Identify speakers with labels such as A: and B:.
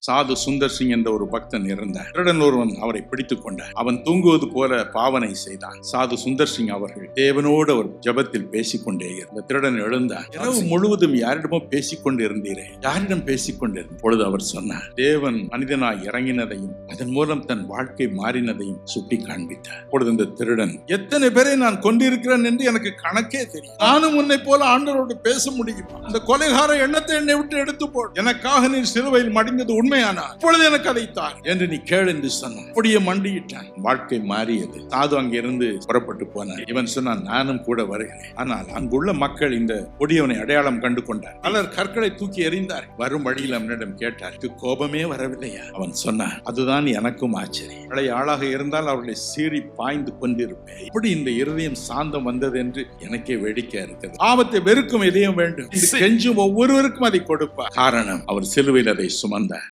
A: சாது சுந்தர் சிங் என்ற ஒரு பக்தன் இருந்தார். திருடன் ஒருவன் அவரை பிடித்துக் கொண்டார். அவன் தூங்குவது போல பாவனை செய்தான். சாது சுந்தர் சிங் அவர்கள் தேவனோடு அவர் ஜபத்தில் பேசிக்கொண்டே இருந்த திருடன் எழுந்தார். இரவு முழுவதும் யாரிடமும் பேசிக் கொண்டிருந்தீரே, யாரிடம் பேசிக் கொண்டிருந்த பொழுது அவர் சொன்னார், தேவன் மனிதனாய் இறங்கினதையும் அதன் மூலம் தன் வாழ்க்கை மாறினதையும் சுட்டி காண்பித்தார். பொழுது இந்த திருடன், எத்தனை பேரை நான் கொண்டிருக்கிறேன் என்று எனக்கு கணக்கே தெரியும், நானும் உன்னை போல ஆண்டவரோடு பேச முடியுமா? அந்த கொலைகார எண்ணத்தை என்னை விட்டு எடுத்து போடு, எனக்காக நீ சிலுவையில் மடிந்தது உண்மையானா இப்பொழுது எனக்கு அதை தார் என்று நீ கேள் என்று சொன்னான். அப்படியே மண்டியிட்டான். வாழ்க்கை மாறியது. சாது அங்கிருந்து புறப்பட்டு போனார். இவன் சொன்னான், நானும் கூட வருகிறேன். ஆனால் அங்குள்ள மக்கள் இந்த கொடியவனை அடையாளம் கண்டு கொண்டார். பலர் கற்களை தூக்கி எறிந்தார். வரும் வழியில் அவனிடம் கேட்டார், கோபமே வரவில்லையா? அவன் சொன்னான், அதுதான் எனக்கும் ஆச்சரியம். பழைய ஆளாக இருந்தால் அவர்களை சீறி பாய்ந்து கொண்டிருப்பேன். இப்படி இந்த இருதயம் சாந்தம் வந்தது என்று எனக்கே வேடிக்கை இருக்கிறது. ஆபத்தை வெறுக்கும் இதயம் வேண்டும். கெஞ்சும் ஒவ்வொருவருக்கும் அதை கொடுப்பார். காரணம், அவர் சிலுவையில் அதை சுமந்தார்.